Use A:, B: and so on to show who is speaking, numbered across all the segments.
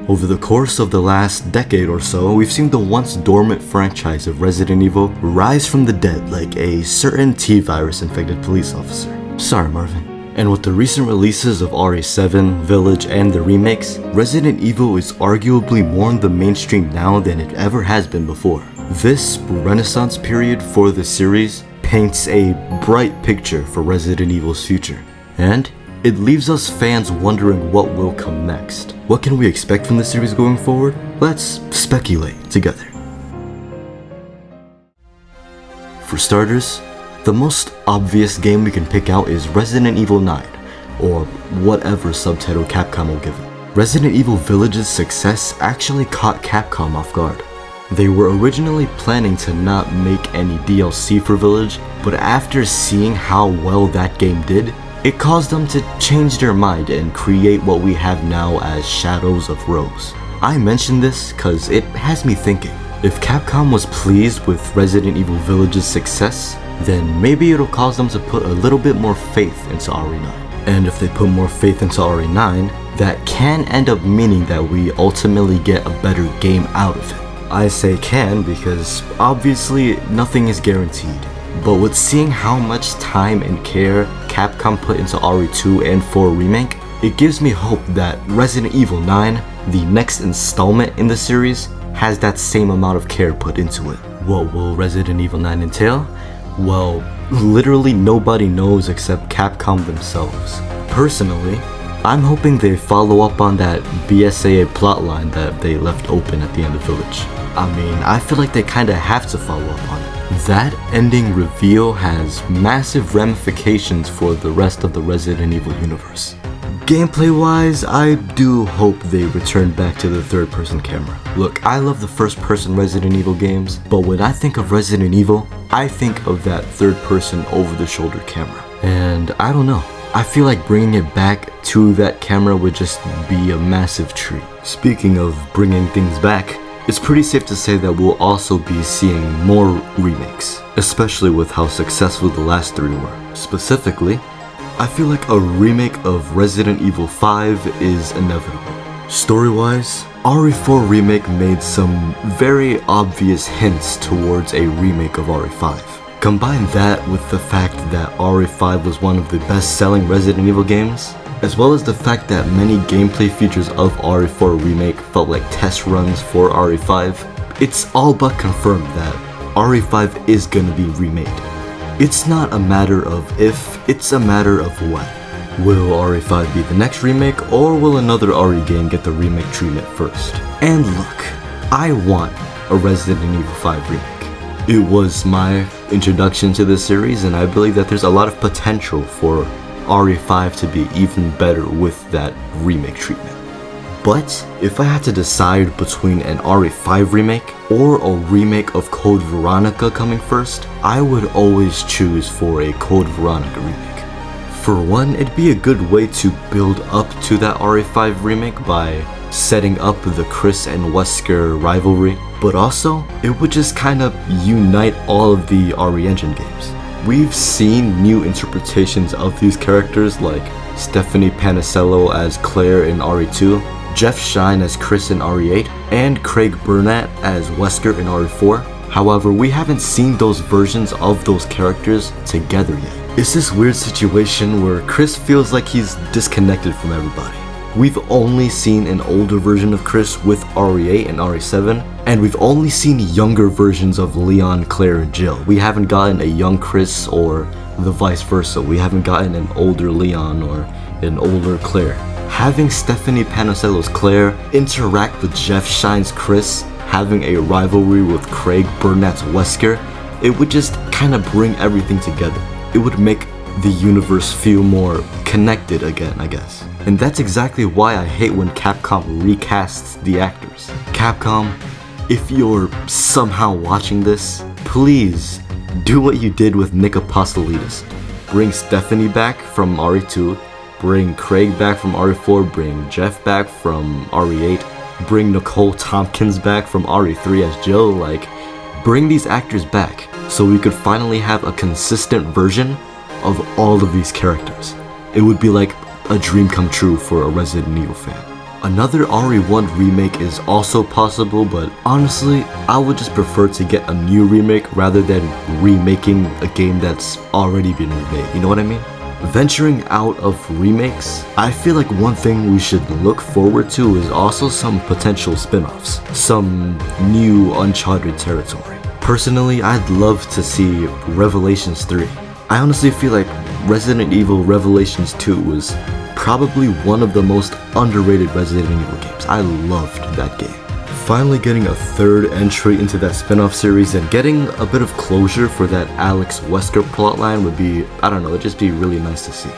A: Over the course of the last decade or so, we've seen the once dormant franchise of Resident Evil rise from the dead like a certain T-virus infected police officer. Sorry, Marvin. And with the recent releases of RE7, Village, and the remakes, Resident Evil is arguably more in the mainstream now than it ever has been before. This renaissance period for the series paints a bright picture for Resident Evil's future. And it leaves us fans wondering what will come next. What can we expect from the series going forward? Let's speculate together. For starters, the most obvious game we can pick out is Resident Evil 9, or whatever subtitle Capcom will give it. Resident Evil Village's success actually caught Capcom off guard. They were originally planning to not make any DLC for Village, but after seeing how well that game did, it caused them to change their mind and create what we have now as Shadows of Rose. I mention this cause it has me thinking, if Capcom was pleased with Resident Evil Village's success, then maybe it'll cause them to put a little bit more faith into RE9. And if they put more faith into RE9, that can end up meaning that we ultimately get a better game out of it. I say can because obviously nothing is guaranteed. But with seeing how much time and care Capcom put into RE2 and 4 remake, it gives me hope that Resident Evil 9, the next installment in the series, has that same amount of care put into it. What will Resident Evil 9 entail? Well, literally nobody knows except Capcom themselves. Personally, I'm hoping they follow up on that BSAA plotline that they left open at the end of Village. I mean, I feel like they kinda have to follow up on it. That ending reveal has massive ramifications for the rest of the Resident Evil universe. Gameplay-wise, I do hope they return back to the third-person camera. Look, I love the first-person Resident Evil games, but when I think of Resident Evil, I think of that third-person over-the-shoulder camera. And I don't know, I feel like bringing it back to that camera would just be a massive treat. Speaking of bringing things back, it's pretty safe to say that we'll also be seeing more remakes, especially with how successful the last 3 were. Specifically, I feel like a remake of Resident Evil 5 is inevitable. Story-wise, RE4 remake made some very obvious hints towards a remake of RE5. Combine that with the fact that RE5 was one of the best-selling Resident Evil games, as well as the fact that many gameplay features of RE4 remake felt like test runs for RE5, it's all but confirmed that RE5 is gonna be remade. It's not a matter of if, it's a matter of when. Will RE5 be the next remake, or will another RE game get the remake treatment first? And look, I want a Resident Evil 5 remake. It was my introduction to this series, and I believe that there's a lot of potential for RE5 to be even better with that remake treatment. But if I had to decide between an RE5 remake or a remake of Code Veronica coming first, I would always choose for a Code Veronica remake. For one, it'd be a good way to build up to that RE5 remake by setting up the Chris and Wesker rivalry, but also, it would just kind of unite all of the RE Engine games. We've seen new interpretations of these characters like Stephanie Panicello as Claire in RE2, Jeff Shine as Chris in RE8, and Craig Burnett as Wesker in RE4. However, we haven't seen those versions of those characters together yet. It's this weird situation where Chris feels like he's disconnected from everybody. We've only seen an older version of Chris with RE8 and RE7, and we've only seen younger versions of Leon, Claire, and Jill. We haven't gotten a young Chris or the vice versa. We haven't gotten an older Leon or an older Claire. Having Stephanie Panicello's Claire interact with Jeff Shine's Chris, having a rivalry with Craig Burnett's Wesker, it would just kind of bring everything together. It would make the universe feel more connected again, I guess. And that's exactly why I hate when Capcom recasts the actors. Capcom, if you're somehow watching this, please do what you did with Nick Apostolidis. Bring Stephanie back from RE2, bring Craig back from RE4, bring Jeff back from RE8, bring Nicole Tompkins back from RE3 as Jill, bring these actors back so we could finally have a consistent version of all of these characters. It would be like a dream come true for a Resident Evil fan. Another RE1 remake is also possible, but honestly, I would just prefer to get a new remake rather than remaking a game that's already been remade, you know what I mean? Venturing out of remakes, I feel like one thing we should look forward to is also some potential spin-offs, some new uncharted territory. Personally, I'd love to see Revelations 3. I honestly feel like Resident Evil Revelations 2 was probably one of the most underrated Resident Evil games. I loved that game. Finally getting a third entry into that spin-off series and getting a bit of closure for that Alex Wesker plotline would be, I don't know, it'd just be really nice to see.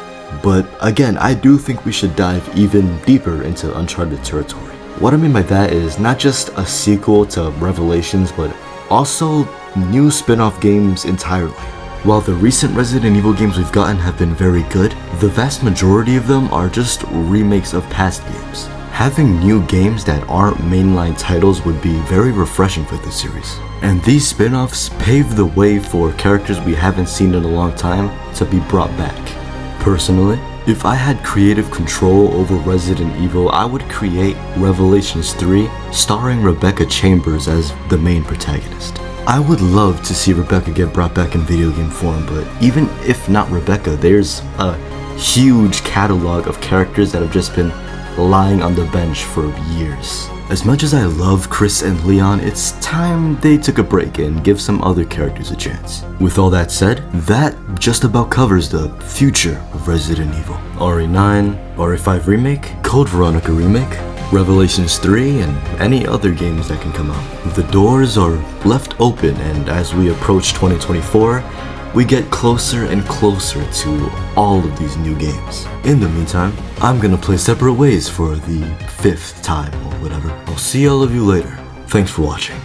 A: But again, I do think we should dive even deeper into uncharted territory. What I mean by that is not just a sequel to Revelations, but also new spin-off games entirely. While the recent Resident Evil games we've gotten have been very good, the vast majority of them are just remakes of past games. Having new games that aren't mainline titles would be very refreshing for this series. And these spin-offs pave the way for characters we haven't seen in a long time to be brought back. Personally, if I had creative control over Resident Evil, I would create Revelations 3 starring Rebecca Chambers as the main protagonist. I would love to see Rebecca get brought back in video game form, but even if not Rebecca, there's a huge catalog of characters that have just been lying on the bench for years. As much as I love Chris and Leon, it's time they took a break and give some other characters a chance. With all that said, that just about covers the future of Resident Evil. RE9, RE5 Remake, Code Veronica Remake, Revelations 3, and any other games that can come out. The doors are left open, and as we approach 2024, we get closer and closer to all of these new games. In the meantime, I'm gonna play Separate Ways for the 5th time or whatever. I'll see all of you later. Thanks for watching.